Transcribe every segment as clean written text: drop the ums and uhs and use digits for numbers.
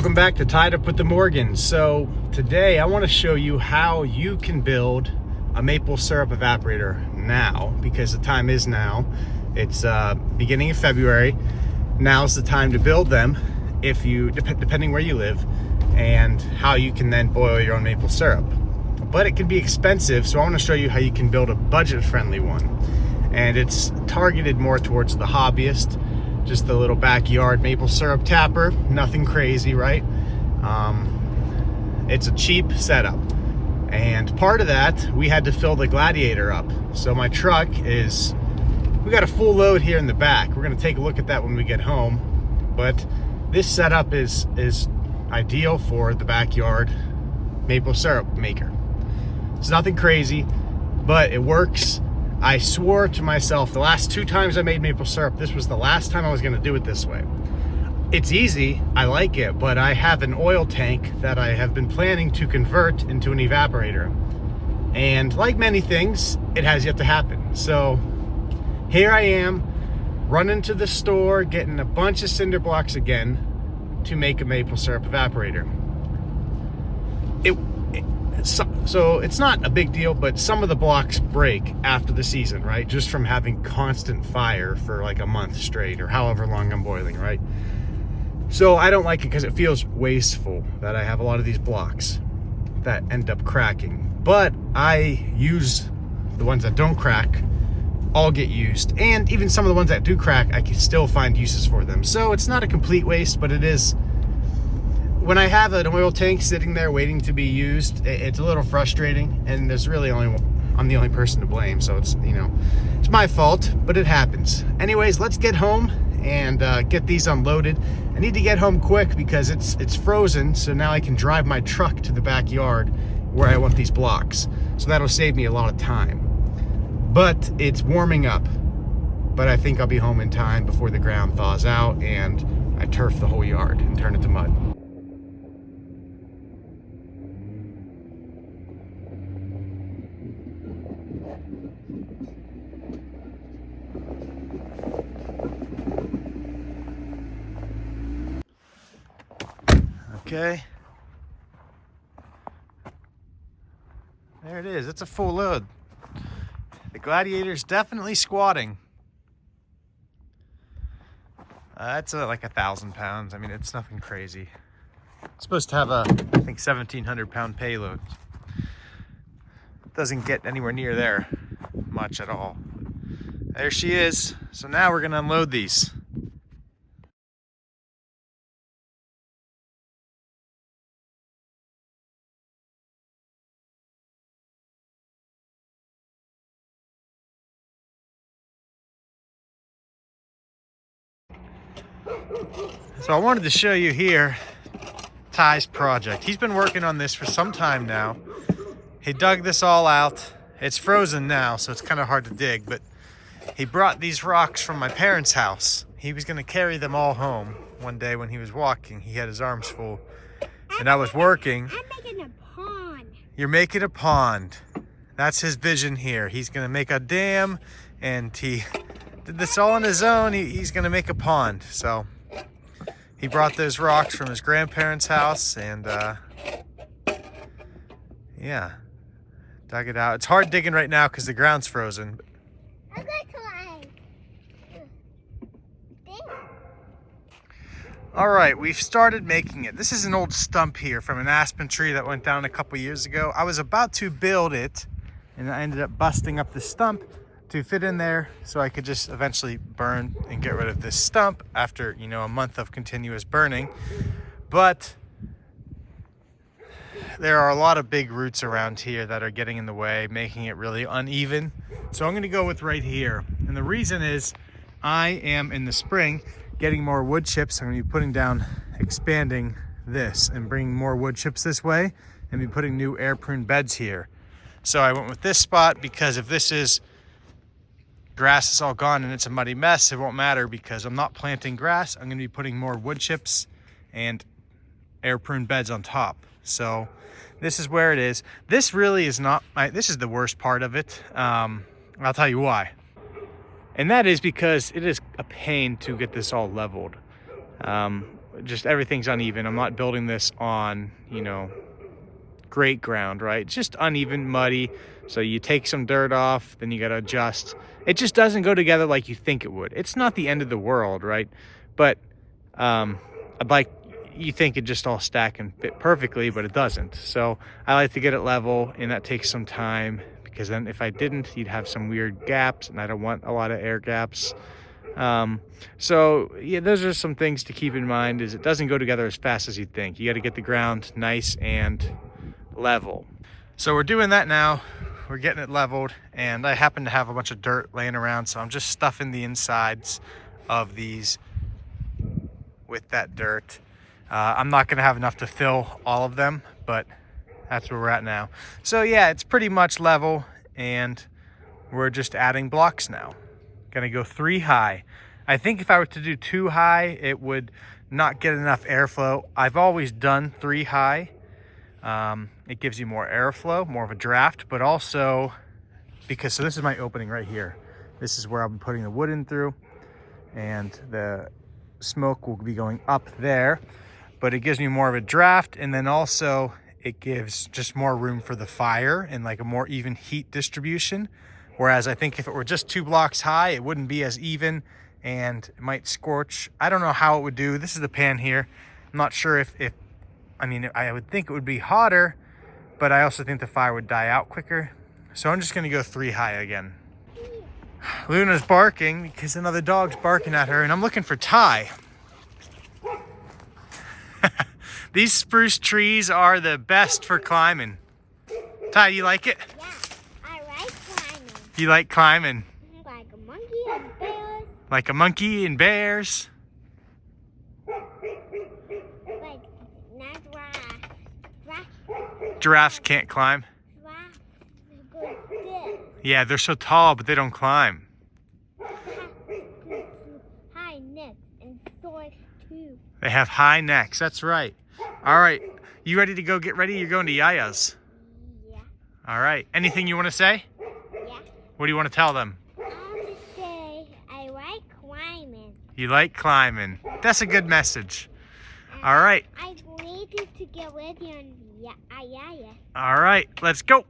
Welcome back to Tied Up with the Morgans. So today I want to show you how you can build a maple syrup evaporator now, because the time is now. It's beginning of February. Now's the time to build them, if you depending where you live, and how you can then boil your own maple syrup. But it can be expensive, so I want to show you how you can build a budget-friendly one. And it's targeted more towards the hobbyist. Just a little backyard maple syrup tapper, nothing crazy, right? It's a cheap setup. And part of that, we had to fill the Gladiator up. So my truck is, we got a full load here in the back. We're gonna take a look at that when we get home. But this setup is ideal for the backyard maple syrup maker. It's nothing crazy, but it works. I swore to myself the last 2 times I made maple syrup, this was the last time I was gonna do it this way. It's easy, I like it, but I have an oil tank that I have been planning to convert into an evaporator. And like many things, it has yet to happen. So here I am, running to the store, getting a bunch of cinder blocks again to make a maple syrup evaporator. So it's not a big deal, but some of the blocks break after the season, right? Just from having constant fire for like a month straight or however long I'm boiling, right? So I don't like it because it feels wasteful that I have a lot of these blocks that end up cracking. But I use the ones that don't crack, all get used. And even some of the ones that do crack, I can still find uses for them. So it's not a complete waste, but it is. When I have an oil tank sitting there waiting to be used, it's a little frustrating, and there's really I'm the only person to blame, so it's, you know, it's my fault, but it happens. Anyways, let's get home and get these unloaded. I need to get home quick because it's frozen, so now I can drive my truck to the backyard where I want these blocks. So that'll save me a lot of time. But it's warming up, but I think I'll be home in time before the ground thaws out and I turf the whole yard and turn it to mud. Okay, there it is. It's a full load. The Gladiator's definitely squatting. That's like 1,000 pounds. I mean, it's nothing crazy. It's supposed to have a, I think, 1,700 pound payload. Doesn't get anywhere near there much at all. There she is. So now we're gonna unload these. So I wanted to show you here Ty's project. He's been working on this for some time now. He dug this all out. It's frozen now, so it's kind of hard to dig, but he brought these rocks from my parents' house. He was going to carry them all home one day when he was walking. He had his arms full, and I was working. I'm making a pond. You're making a pond. That's his vision here. He's going to make a dam, and he did this all on his own. He's going to make a pond. So he brought those rocks from his grandparents' house and yeah, dug it out. It's hard digging right now because the ground's frozen. I'm going to All right, we've started making it. This is an old stump here from an aspen tree that went down a couple years ago. I was about to build it and I ended up busting up the stump to fit in there so I could just eventually burn and get rid of this stump after, you know, a month of continuous burning. But there are a lot of big roots around here that are getting in the way, making it really uneven. So I'm gonna go with right here. And the reason is I am in the spring getting more wood chips. I'm gonna be putting down, expanding this and bringing more wood chips this way and be putting new air prune beds here. So I went with this spot because if this is grass is all gone and it's a muddy mess, it won't matter because I'm not planting grass. I'm going to be putting more wood chips and air prune beds on top. So this is where it is. This really is not this is the worst part of it. I'll tell you why. And that is because it is a pain to get this all leveled. just everything's uneven. I'm not building this on, you know, great ground, right? It's just uneven, muddy. So you take some dirt off, then you got to adjust. It just doesn't go together like you think it would. It's not the end of the world, right? But I'd like, you think it just all stack and fit perfectly, but it doesn't. So I like to get it level, and that takes some time, because then if I didn't, you'd have some weird gaps, and I don't want a lot of air gaps. So yeah, those are some things to keep in mind, is it doesn't go together as fast as you think. You got to get the ground nice and level. So we're doing that now. We're getting it leveled, and I happen to have a bunch of dirt laying around, so I'm just stuffing the insides of these with that dirt. I'm not gonna have enough to fill all of them, but that's where we're at now. So yeah, it's pretty much level, and we're just adding blocks now. Gonna go 3 high. I think if I were to do 2 high, it would not get enough airflow. I've always done 3 high. It gives you more airflow, more of a draft, but also because, so this is my opening right here. This is where I'll be putting the wood in through, and the smoke will be going up there, but it gives me more of a draft, and then also it gives just more room for the fire and like a more even heat distribution. Whereas I think if it were just 2 blocks high, it wouldn't be as even, and it might scorch. I don't know how it would do. This is the pan here. I'm not sure if I mean, I would think it would be hotter, but I also think the fire would die out quicker. So I'm just gonna go 3 high again. Luna's barking because another dog's barking at her, and I'm looking for Ty. These spruce trees are the best for climbing. Ty, you like it? Yeah, I like climbing. You like climbing? Like a monkey and bears. Like a monkey and bears? Like, not giraffe. Giraffes can't climb. Giraffe go this. Yeah, they're so tall, but they don't climb. High neck and short too. They have high necks, that's right. All right, you ready to go get ready? You're going to Yaya's. Yeah. All right, anything you want to say? Yeah. What do you want to tell them? I want to say I like climbing. You like climbing. That's a good message. All right. I waited to get ready on Yaya. All right, let's go.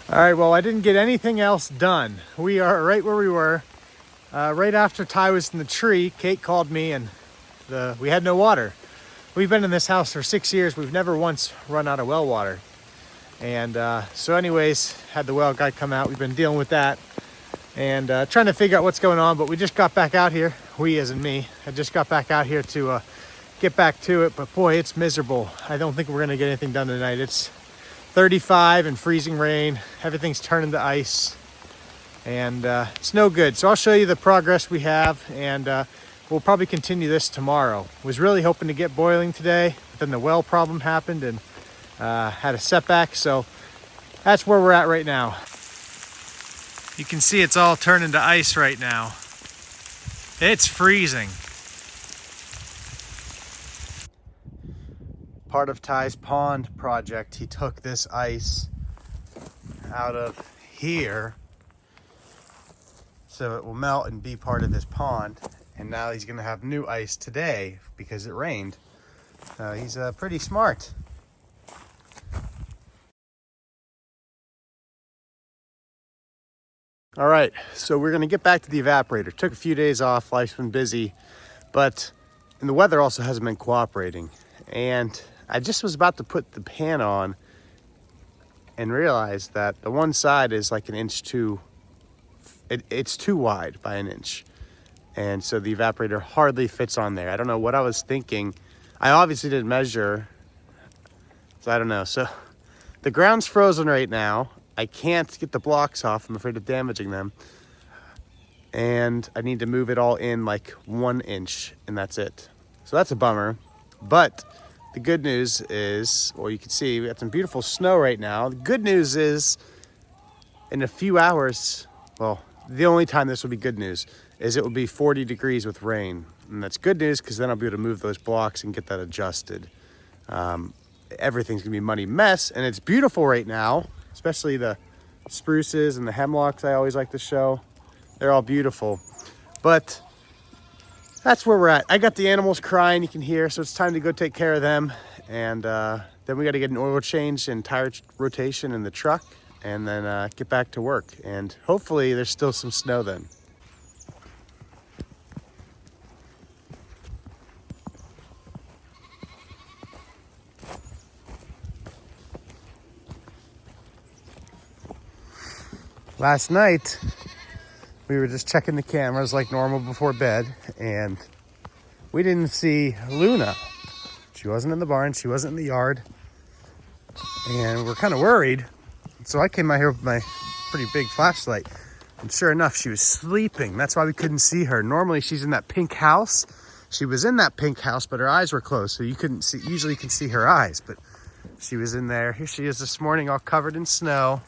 All right, well, I didn't get anything else done. We are right where we were. Right after Ty was in the tree, Kate called me, and we had no water. We've been in this house for 6 years. We've never once run out of well water. And so anyways, had the well guy come out. We've been dealing with that and trying to figure out what's going on, but we just got back out here. We, as in me, I just got back out here to get back to it, but boy, it's miserable. I don't think we're gonna get anything done tonight. It's 35 and freezing rain. Everything's turning to ice, and it's no good. So I'll show you the progress we have, and we'll probably continue this tomorrow. Was really hoping to get boiling today, but then the well problem happened and had a setback, so that's where we're at right now. You can see it's all turning to ice right now. It's freezing. Part of Ty's pond project, he took this ice out of here so it will melt and be part of his pond, and now he's gonna have new ice today because it rained. He's pretty smart. All right, so we're gonna get back to the evaporator. Took a few days off, life's been busy, and the weather also hasn't been cooperating. And I just was about to put the pan on and realized that the one side is like an inch too, it's too wide by an inch. And so the evaporator hardly fits on there. I don't know what I was thinking. I obviously didn't measure, so I don't know. So the ground's frozen right now. I can't get the blocks off. I'm afraid of damaging them. And I need to move it all in like 1 inch, and that's it. So that's a bummer. But the good news is, well, you can see we got some beautiful snow right now. The good news is in a few hours, well, the only time this will be good news is it will be 40 degrees with rain. And that's good news because then I'll be able to move those blocks and get that adjusted. Everything's gonna be a muddy mess, and it's beautiful right now, especially the spruces and the hemlocks I always like to show. They're all beautiful. But that's where we're at. I got the animals crying, you can hear, so it's time to go take care of them. And then we got to get an oil change and tire rotation in the truck, and then get back to work. And hopefully there's still some snow then. Last night, we were just checking the cameras like normal before bed, and we didn't see Luna. She wasn't in the barn, she wasn't in the yard, and we're kind of worried. So I came out here with my pretty big flashlight, and sure enough, she was sleeping. That's why we couldn't see her. Normally, she's in that pink house. She was in that pink house, but her eyes were closed, so you couldn't see. Usually, you can see her eyes, but she was in there. Here she is this morning, all covered in snow.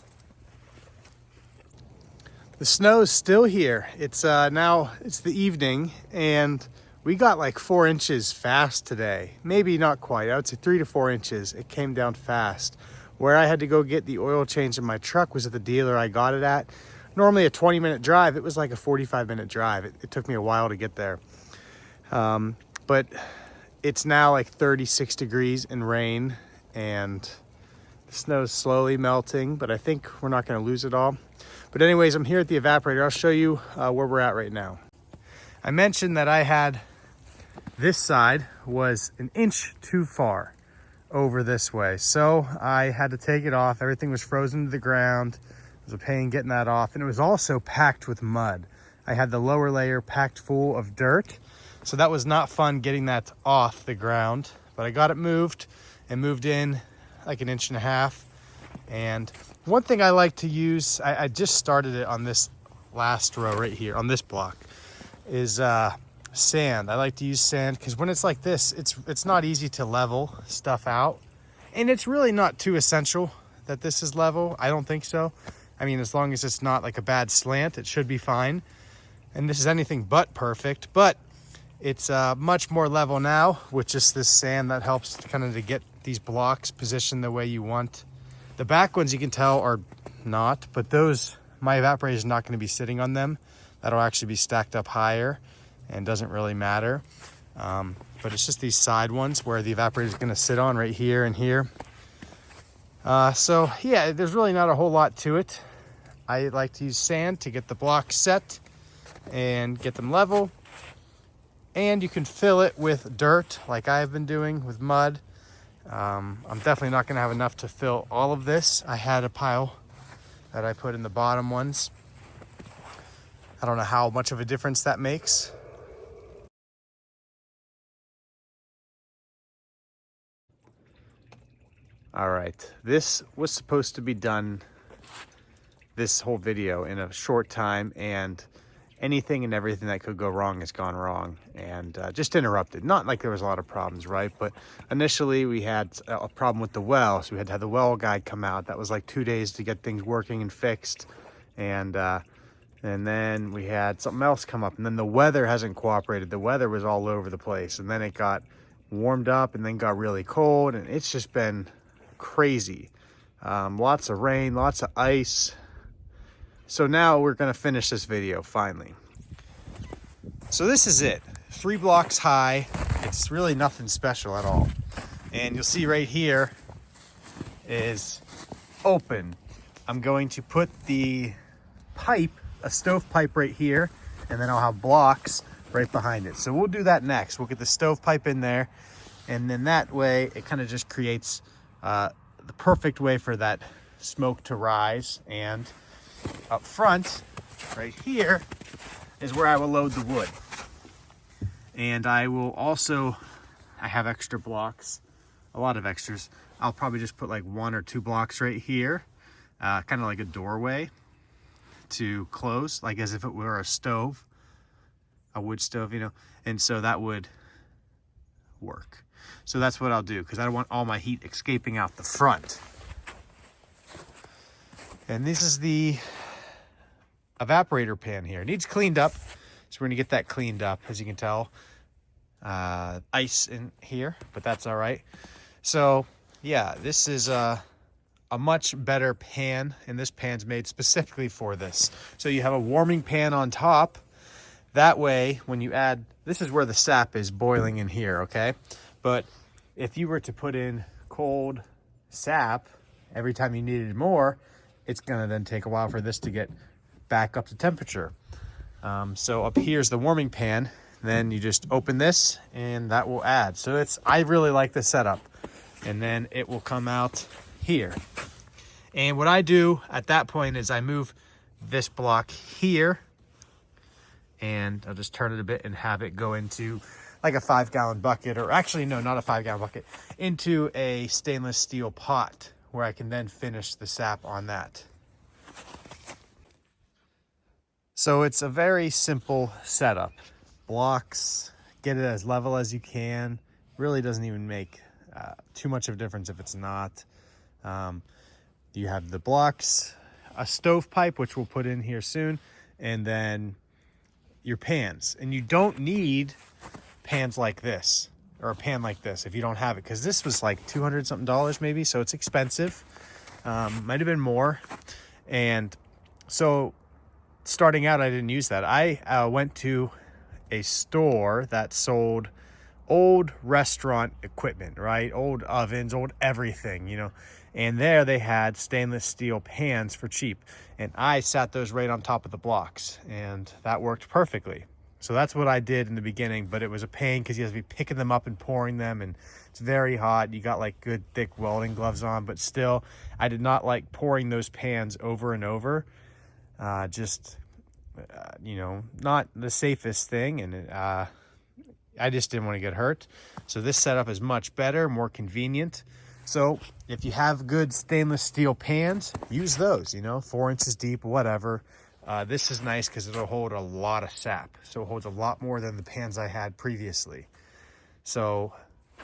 The snow is still here. It's now it's the evening, and we got like 4 inches fast today. Maybe not quite. I would say 3 to 4 inches. It came down fast. Where I had to go get the oil change in my truck was at the dealer I got it at. Normally a 20-minute drive. It was like a 45-minute drive. It took me a while to get there. But it's now like 36 degrees and rain, and the snow is slowly melting, but I think we're not going to lose it all. But anyways, I'm here at the evaporator. I'll show you where we're at right now. I mentioned that I had this side was an inch too far over this way. So I had to take it off. Everything was frozen to the ground. It was a pain getting that off. And it was also packed with mud. I had the lower layer packed full of dirt. So that was not fun getting that off the ground. But I got it moved and moved in like 1.5 inches. And one thing I like to use, I just started it on this last row right here, on this block, is sand. I like to use sand because when it's like this, it's not easy to level stuff out. And it's really not too essential that this is level. I don't think so. I mean, as long as it's not like a bad slant, it should be fine. And this is anything but perfect, but it's much more level now with just this sand that helps kind of to get these blocks positioned the way you want. The back ones you can tell are not, but those, my evaporator is not going to be sitting on them. That'll actually be stacked up higher and doesn't really matter. But it's just these side ones where the evaporator is going to sit on right here and here. So yeah, there's really not a whole lot to it. I like to use sand to get the blocks set and get them level. And you can fill it with dirt like I've been doing with mud. I'm definitely not going to have enough to fill all of this. I had a pile that I put in the bottom ones. I don't know how much of a difference that makes. All right, this was supposed to be done, this whole video, in a short time, and anything and everything that could go wrong has gone wrong and just interrupted. Not like there was a lot of problems, right? But initially we had a problem with the well, so we had to have the well guy come out. That was like 2 days to get things working and fixed. And then we had something else come up, and then the weather hasn't cooperated. The weather was all over the place, and then it got warmed up and then got really cold, and it's just been crazy. Lots of rain, lots of ice. So now we're gonna finish this video finally. So this is it, 3 blocks high. It's really nothing special at all. And you'll see right here is open. I'm going to put the pipe, a stovepipe right here, and then I'll have blocks right behind it. So we'll do that next. We'll get the stovepipe in there, and then that way it kind of just creates the perfect way for that smoke to rise. And up front, right here, is where I will load the wood. And I will also, I have extra blocks, a lot of extras. I'll probably just put like 1 or 2 blocks right here, kind of like a doorway to close, like as if it were a stove, a wood stove, you know, and so that would work. So that's what I'll do, because I don't want all my heat escaping out the front. And this is the evaporator pan here. It needs cleaned up, so we're gonna get that cleaned up. As you can tell, ice in here, but that's all right. So yeah, this is a much better pan, and this pan's made specifically for this. So you have a warming pan on top. That way, when you add this is where the sap is boiling in here, okay? But if you were to put in cold sap every time you needed more, it's gonna then take a while for this to get back up to temperature. So up here's the warming pan. Then you just open this and that will add. So I really like this setup. And then it will come out here. And what I do at that point is I move this block here, and I'll just turn it a bit and have it go into like a 5-gallon bucket, or actually no, not a 5-gallon bucket, into a stainless steel pot where I can then finish the sap on that. So it's a very simple setup. Blocks, get it as level as you can. Really doesn't even make too much of a difference if it's not. You have the blocks, a stovepipe, which we'll put in here soon, and then your pans. And you don't need pans like this, or a pan like this, if you don't have it, because this was like $200 something maybe, so it's expensive. Might have been more. And so starting out, I didn't use that. I went to a store that sold old restaurant equipment, right? Old ovens, old everything, you know. And there they had stainless steel pans for cheap. And I sat those right on top of the blocks, and that worked perfectly. So that's what I did in the beginning, but it was a pain because you have to be picking them up and pouring them, and it's very hot. You got like good thick welding gloves on, but still, I did not like pouring those pans over and over. You know, not the safest thing, and I just didn't want to get hurt. So this setup is much better, more convenient. So if you have good stainless steel pans, use those, you know, 4 inches deep, whatever. This is nice because it'll hold a lot of sap. So it holds a lot more than the pans I had previously. So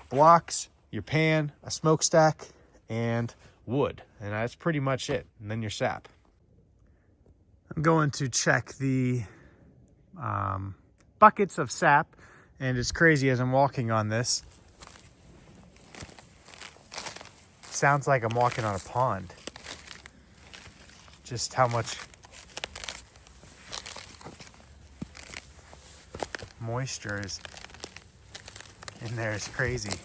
blocks, your pan, a smokestack, and wood. And that's pretty much it. And then your sap. I'm going to check the buckets of sap. And it's crazy as I'm walking on this. It sounds like I'm walking on a pond. Just how much moisture is in there is crazy.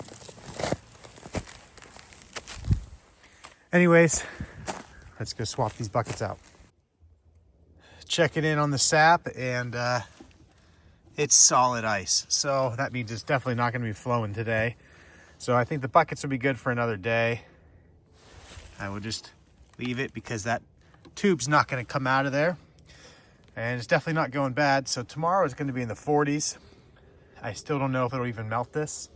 Anyways, let's go swap these buckets out. Checking in on the sap, and it's solid ice. So that means it's definitely not going to be flowing today. So I think the buckets will be good for another day. I will just leave it because that tube's not going to come out of there. And it's definitely not going bad. So tomorrow is going to be in the 40s. I still don't know if it'll even melt this.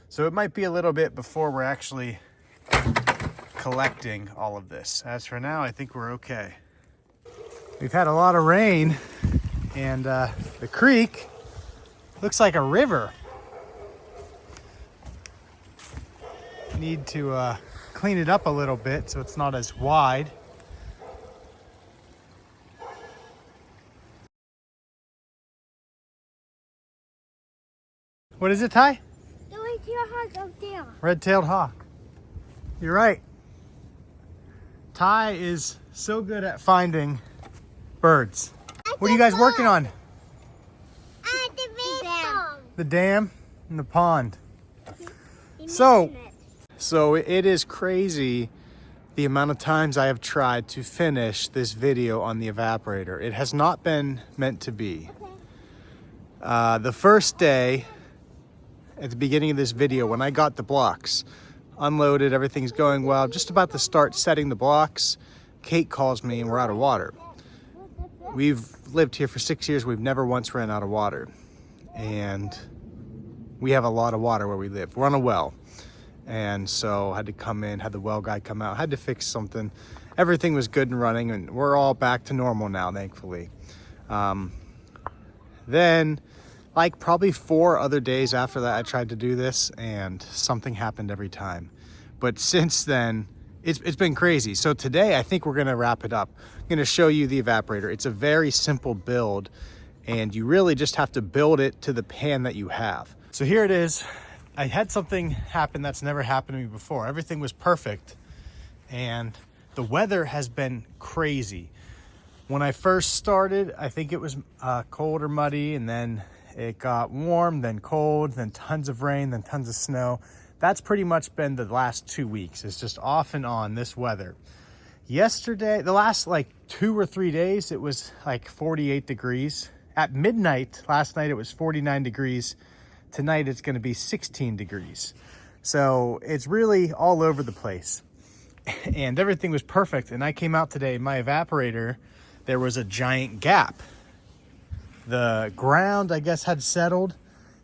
So it might be a little bit before we're actually collecting all of this. As for now, I think we're okay. We've had a lot of rain, and the creek looks like a river. Need to clean it up a little bit so it's not as wide. What is it, Ty? The red-tailed hawk up there. Red-tailed hawk. You're right. Ty is so good at finding birds. What are you guys working on? The dam and the pond. So it is crazy the amount of times I have tried to finish this video on the evaporator. It has not been meant to be. The first day, at the beginning of this video, when I got the blocks unloaded, everything's going well, just about to start setting the blocks, Kate calls me and we're out of water. We've lived here for 6 years. We've never once ran out of water. And we have a lot of water where we live. We're on a well. And so I had to come in, had the well guy come out, had to fix something. Everything was good and running, and we're all back to normal now, thankfully. Then, like probably 4 other days after that, I tried to do this, and something happened every time. But since then, it's been crazy. So today, I think we're gonna wrap it up. I'm gonna show you the evaporator. It's a very simple build, and you really just have to build it to the pan that you have. So here it is. I had something happen that's never happened to me before. Everything was perfect, and the weather has been crazy. When I first started, I think it was cold or muddy, and then It got warm, then cold, then tons of rain, then tons of snow. That's pretty much been the last 2 weeks. It's just off and on, this weather. Yesterday, the last like 2 or 3 days, it was like 48 degrees. At midnight, last night, it was 49 degrees. Tonight, it's gonna be 16 degrees. So it's really all over the place. And everything was perfect. And I came out today, my evaporator, there was a giant gap. The ground, I guess, had settled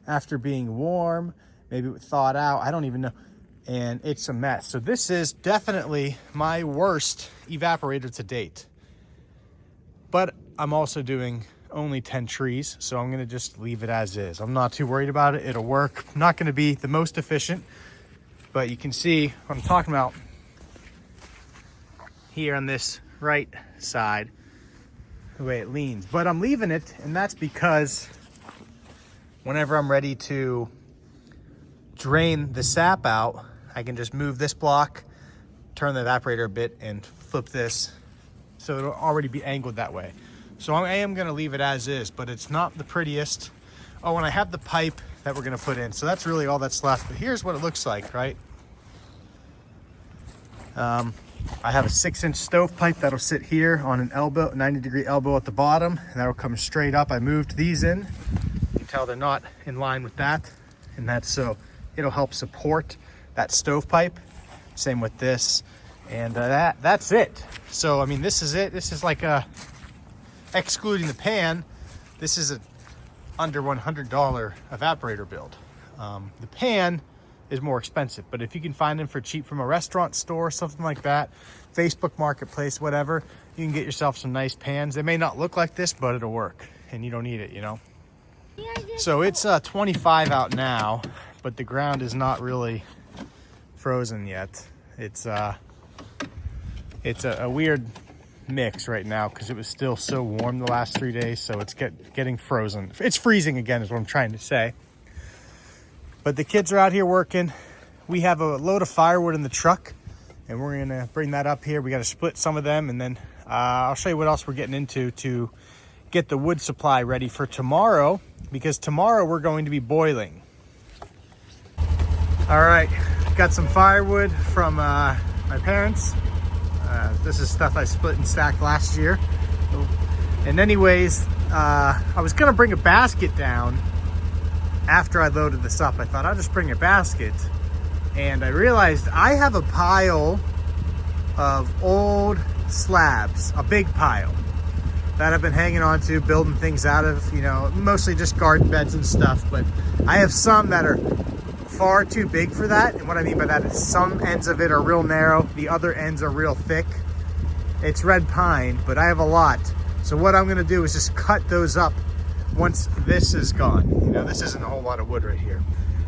after being warm. Maybe it thawed out, I don't even know. And it's a mess. So this is definitely my worst evaporator to date. But I'm also doing only 10 trees, so I'm gonna just leave it as is. I'm not too worried about it, it'll work. Not gonna be the most efficient, but you can see what I'm talking about here on this right side, the way it leans. But I'm leaving it, and that's because whenever I'm ready to drain the sap out, I can just move this block, turn the evaporator a bit, and flip this so it'll already be angled that way. So I am gonna leave it as is, but it's not the prettiest. Oh, and I have the pipe that we're gonna put in. So that's really all that's left. But here's what it looks like, right? I have a 6-inch stovepipe that'll sit here on an elbow, 90-degree elbow at the bottom, and that'll come straight up. I moved these in. You can tell they're not in line with that, and that's so it'll help support that stovepipe. Same with this, and that's it. So I mean, this is it. This is like a, excluding the pan, this is a under $100 evaporator build. The pan is more expensive, but if you can find them for cheap from a restaurant store, something like that, Facebook Marketplace, whatever, you can get yourself some nice pans. They may not look like this, but it'll work, and you don't need it, you know? So it's 25 out now, but the ground is not really frozen yet. It's a weird mix right now because it was still so warm the last 3 days, so it's getting frozen. It's freezing again is what I'm trying to say. But the kids are out here working. We have a load of firewood in the truck, and we're gonna bring that up here. We got to split some of them, and then I'll show you what else we're getting into to get the wood supply ready for tomorrow, because tomorrow we're going to be boiling. All right, got some firewood from my parents. This is stuff I split and stacked last year. And anyways, I was gonna bring a basket down after I loaded this up. I thought I'll just bring a basket, and I realized I have a pile of old slabs, a big pile that I've been hanging on to, building things out of, you know, mostly just garden beds and stuff. But I have some that are far too big for that. And what I mean by that is some ends of it are real narrow, the other ends are real thick. It's red pine, but I have a lot. So what I'm gonna do is just cut those up once this is gone. You know, this isn't a whole lot of wood right here.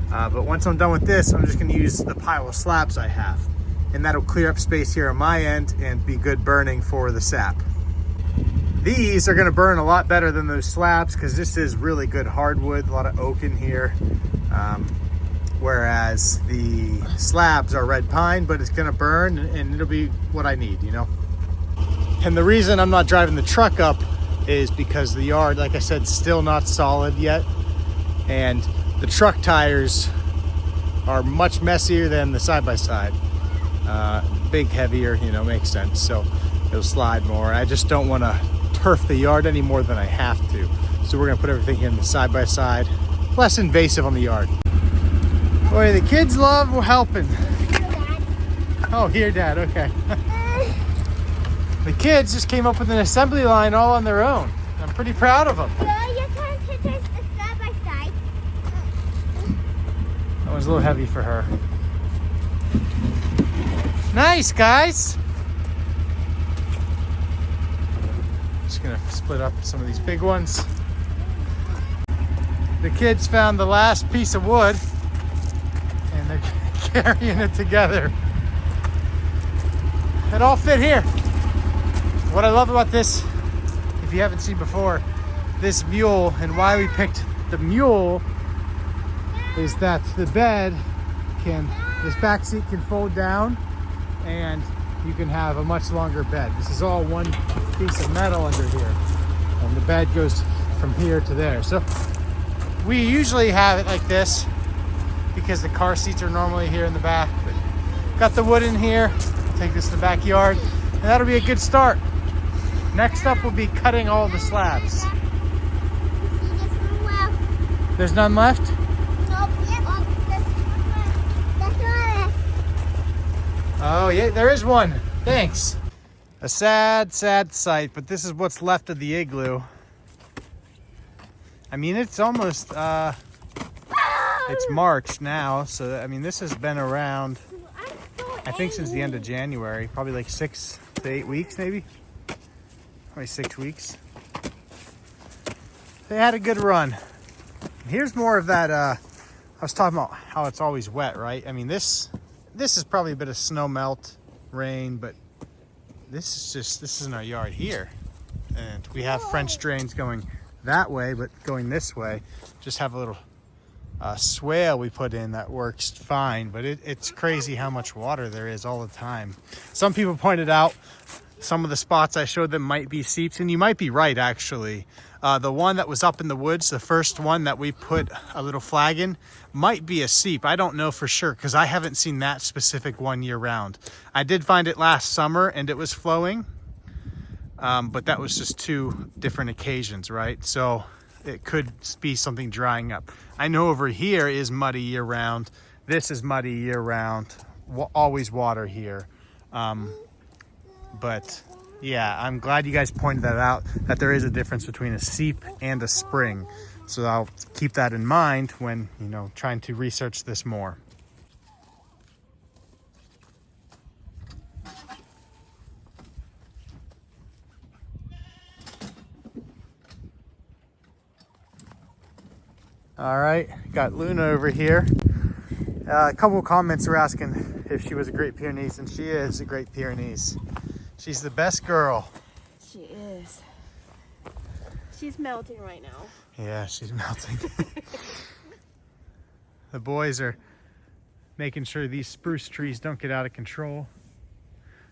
But once I'm done with this, I'm just gonna use the pile of slabs I have. And that'll clear up space here on my end and be good burning for the sap. These are gonna burn a lot better than those slabs because this is really good hardwood, a lot of oak in here. Whereas the slabs are red pine, but it's gonna burn and it'll be what I need, you know? And the reason I'm not driving the truck up is because the yard, like I said, still not solid yet. And the truck tires are much messier than the side-by-side. Big, heavier, you know, makes sense. So it'll slide more. I just don't wanna turf the yard any more than I have to. So we're gonna put everything in the side-by-side, less invasive on the yard. Boy, the kids love helping. Oh, here, Dad, okay. The kids just came up with an assembly line all on their own. I'm pretty proud of them. That one's a little heavy for her. Nice, guys. Just gonna split up some of these big ones. The kids found the last piece of wood and they're carrying it together. It all fit here. What I love about this, if you haven't seen before, this mule, and why we picked the mule, is that the bed this back seat can fold down and you can have a much longer bed. This is all one piece of metal under here, and the bed goes from here to there. So We usually have it like this because the car seats are normally here in the back. But got the wood in here. Take this to the backyard, and that'll be a good start. Next up will be cutting all the slabs. There's none left? Oh, yeah, there is one. Thanks. A sad, sad sight, but this is what's left of the igloo. I mean, it's almost, it's March now, so, I mean, this has been around, I think, since the end of January. Probably like 6 to 8 weeks, maybe. Probably 6 weeks. They had a good run. Here's more of that, I was talking about how it's always wet, right? I mean, this is probably a bit of snow melt, rain, but this is in our yard here. And we have French drains going that way, but going this way, just have a little swale we put in that works fine, but it's crazy how much water there is all the time. Some people pointed out some of the spots I showed them might be seeps, and you might be right, actually. The one that was up in the woods, the first one that we put a little flag in, might be a seep. I don't know for sure because I haven't seen that specific one year round. I did find it last summer and it was flowing, but that was just 2 different occasions, right? So it could be something drying up. I know over here is muddy year round. This is muddy year round. Always water here. But yeah, I'm glad you guys pointed that out, that there is a difference between a seep and a spring. So I'll keep that in mind when, you know, trying to research this more. All right, got Luna over here. A couple of comments were asking if she was a Great Pyrenees, and she is a Great Pyrenees. She's the best girl. She is. She's melting right now. Yeah, she's melting. The boys are making sure these spruce trees don't get out of control.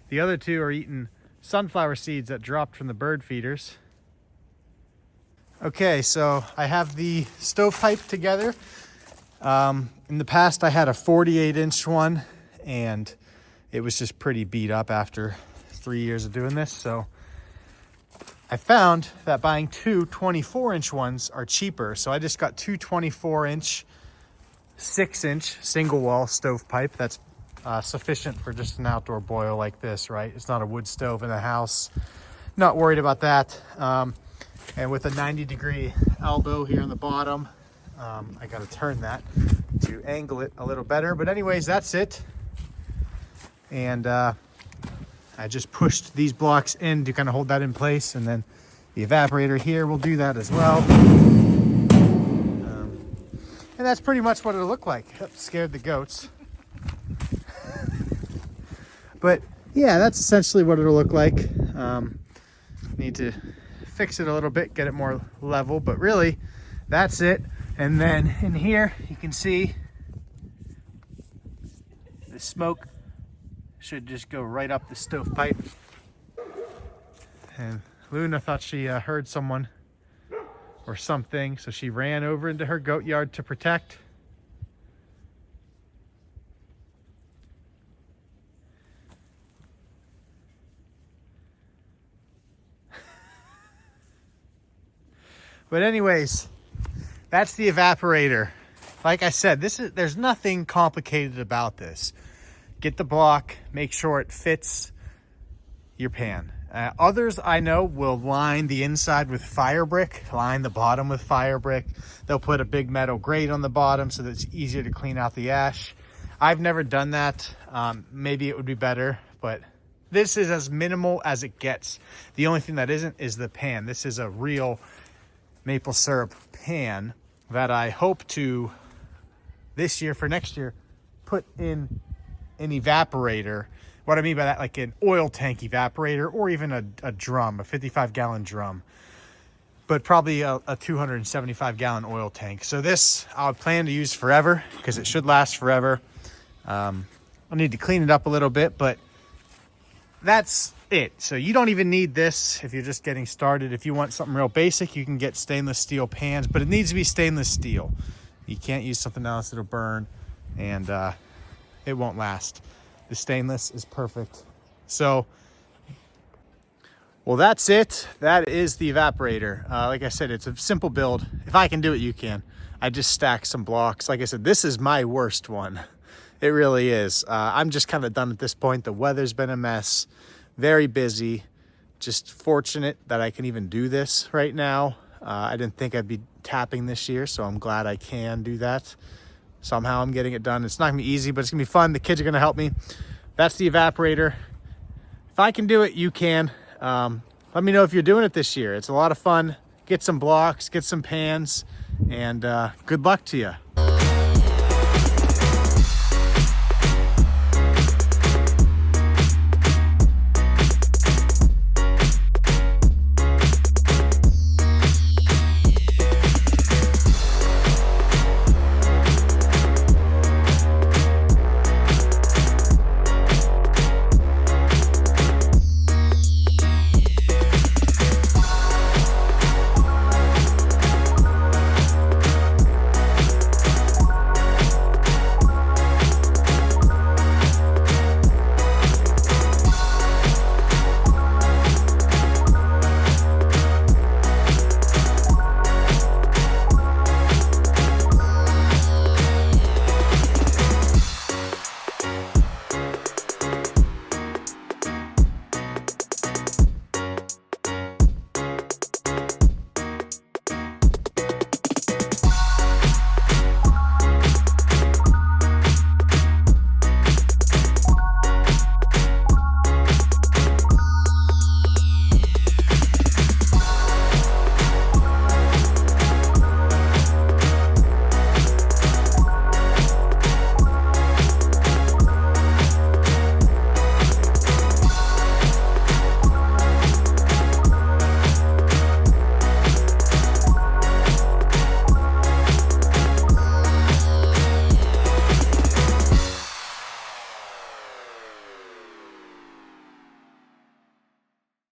The other 2 are eating sunflower seeds that dropped from the bird feeders. Okay, so I have the stovepipe together. In the past, I had a 48-inch one, and it was just pretty beat up after 3 years of doing this. So I found that buying 2 24-inch ones are cheaper. So I just got 2 24-inch, 6-inch single wall stovepipe. That's sufficient for just an outdoor boil like this, right? It's not a wood stove in the house. Not worried about that. And with a 90-degree elbow here on the bottom, I got to turn that to angle it a little better. But anyways, that's it. And I just pushed these blocks in to kind of hold that in place, and then the evaporator here will do that as well. And that's pretty much what it'll look like. Scared the goats. But yeah, that's essentially what it'll look like. Need to fix it a little bit, get it more level, but really that's it. And then in here you can see the smoke should just go right up the stovepipe. And Luna thought she heard someone or something, so she ran over into her goat yard to protect. But anyways, that's the evaporator. Like I said, there's nothing complicated about this. Get the block, make sure it fits your pan. Others I know will line the inside with fire brick, line the bottom with fire brick. They'll put a big metal grate on the bottom so that it's easier to clean out the ash. I've never done that. Maybe it would be better, but this is as minimal as it gets. The only thing that isn't is the pan. This is a real maple syrup pan that I hope to, this year for next year, put in an evaporator. What I mean by that, like an oil tank evaporator, or even a drum, a 55-gallon drum, but probably a 275-gallon oil tank. So this I'll plan to use forever because it should last forever. I'll need to clean it up a little bit, but that's it. So you don't even need this if you're just getting started. If you want something real basic, you can get stainless steel pans, but it needs to be stainless steel. You can't use something else that'll burn and it won't last. The stainless is perfect. So, well, that's it. That is the evaporator. Like I said, it's a simple build. If I can do it, you can. I just stacked some blocks. Like I said, this is my worst one. It really is. I'm just kind of done at this point. The weather's been a mess. Very busy. Just fortunate that I can even do this right now. I didn't think I'd be tapping this year, so I'm glad I can do that. Somehow I'm getting it done. It's not gonna be easy, but it's gonna be fun. The kids are gonna help me. That's the evaporator. If I can do it, you can. Let me know if you're doing it this year. It's a lot of fun. Get some blocks, get some pans, and good luck to you.